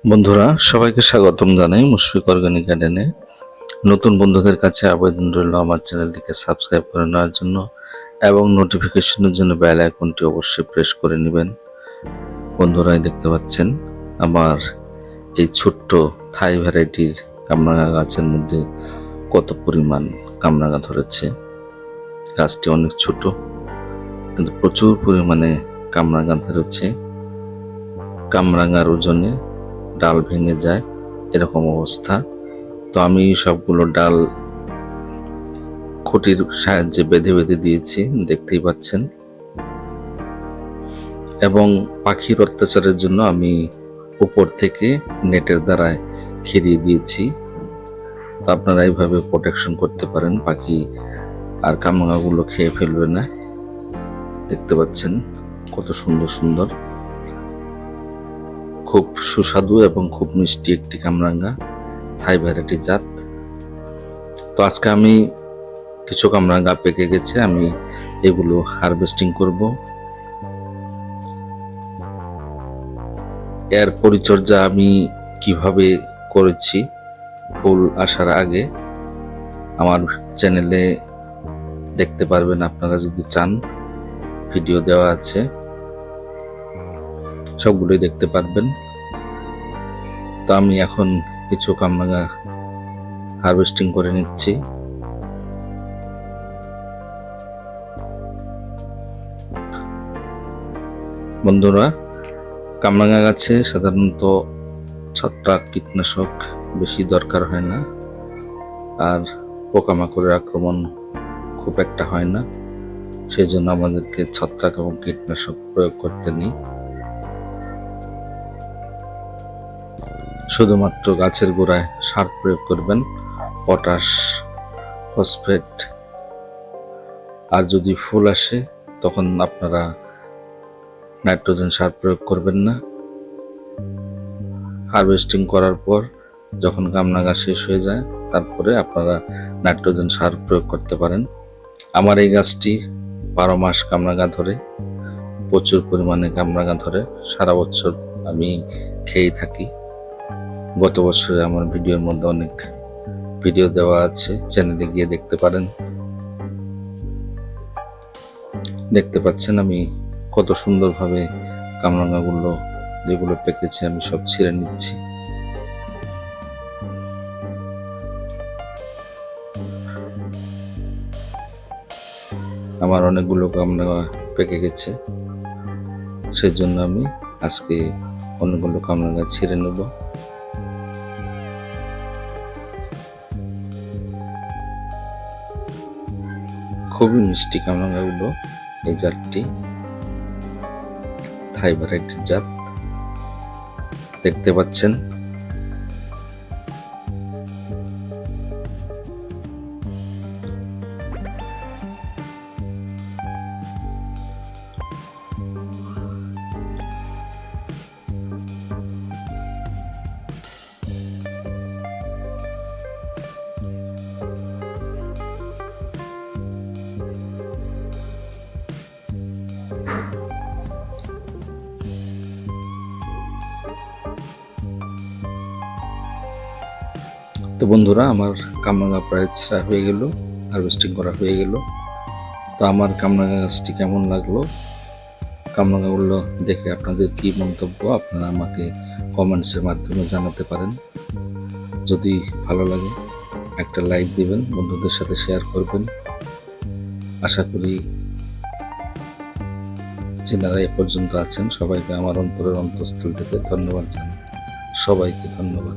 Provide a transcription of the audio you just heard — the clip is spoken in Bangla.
বন্ধুরা সবাইকে স্বাগতম জানাই মুশফিক অর্গানিক গার্ডেনে। নতুন বন্ধুদের কাছে আবেদন রইল আমার চ্যানেলটিকে সাবস্ক্রাইব করে নেওয়ার জন্য এবং নোটিফিকেশনের জন্য বেল আইকনটি অবশ্যই প্রেস করে নেবেন। বন্ধুরা দেখতে পাচ্ছেন আমার এই ছোট্ট থাই ভ্যারাইটির কামরাঙা গাছের মধ্যে কত পরিমাণ কামরাঙা ধরেছে। গাছটি অনেক ছোট কিন্তু প্রচুর পরিমাণে কামরাঙা ধরেছে। কামরাঙার ওজনে ডাল ভেঙে যায় এরকম অবস্থা। তো আমি সবগুলো ডাল খুঁটির সাহায্যে বেঁধে বেঁধে দিয়েছি, দেখতেই পাচ্ছেন। এবং পাখির অত্যাচারের জন্য আমি উপর থেকে নেটের দ্বারায় ঘিরিয়ে দিয়েছি। তো আপনারা এইভাবে প্রোটেকশন করতে পারেন, পাখি আর কামরাঙাগুলো খেয়ে ফেলবে না। দেখতে পাচ্ছেন কত সুন্দর সুন্দর, খুব সুস্বাদু এবং খুব মিষ্টি একটি কামরাঙা, থাই ভ্যারাইটি জাত। তো আজকে আমি কিছু কামরাঙা পেকে গেছে, আমি এগুলো হারভেস্টিং করব। এর পরিচর্যা আমি কিভাবে করেছি ফুল আসার আগে আমার চ্যানেলে দেখতে পারবেন, আপনারা যদি চান ভিডিও দেওয়া আছে, সবগুলোই দেখতে পারবেন। তো আমি এখন কিছু কামরাঙা হারভেস্টিং করে নিচ্ছি। বন্ধুরা, কামরাঙা গাছে সাধারণত ছত্রাক কীটনাশক বেশি দরকার হয় না, আর পোকামাকড়ের আক্রমণ খুব একটা হয় না, সেই জন্য আমাদেরকে ছত্রাক এবং কীটনাশক প্রয়োগ করতে নেই। শুধুমাত্র গাছের গোড়ায় সার প্রয়োগ করবেন, পটাশ, ফসফেট। আর যদি ফুল আসে তখন আপনারা নাইট্রোজেন সার প্রয়োগ করবেন না। হারভেস্টিং করার পর যখন কামরাঙা শেষ হয়ে যায় তারপরে আপনারা নাইট্রোজেন সার প্রয়োগ করতে পারেন। আমার এই গাছটি 12 মাস কামরাঙা ধরে, প্রচুর পরিমাণে কামরাঙা ধরে, সারা বছর আমি খেয়েই থাকি। গত বছরে আমার ভিডিওর মধ্যে অনেক ভিডিও দেওয়া আছে, চ্যানেলে গিয়ে দেখতে পারেন। দেখতে পাচ্ছেন আমি কত সুন্দরভাবে কামরাঙাগুলো যেগুলো পেকেছে আমি সব ছিঁড়ে নিচ্ছি। আমার অনেকগুলো কামরাঙা পেকে গেছে, সেজন্য আমি আজকে অনেকগুলো কামরাঙা ছিঁড়ে নেব। খুবই মিষ্টি কামরাঙাগুলো, এই জাতটি থাই ভ্যারাইটির জাত, দেখতে পাচ্ছেন। তো বন্ধুরা, আমার কামরাঙা প্রায় ছেঁড়া হয়ে গেল, হারভেস্টিং করা হয়ে গেল। তো আমার কামরাঙা গাছটি কেমন লাগলো, কামরাঙাগুলো দেখে আপনাদের কি মন্তব্য আপনারা আমাকে কমেন্টসের মাধ্যমে জানাতে পারেন। যদি ভালো লাগে একটা লাইক দিবেন, বন্ধুদের সাথে শেয়ার করবেন। আশা করি যারা এ পর্যন্ত আছেন সবাইকে আমার অন্তরের অন্তঃস্থল থেকে ধন্যবাদ জানাই। সবাইকে ধন্যবাদ।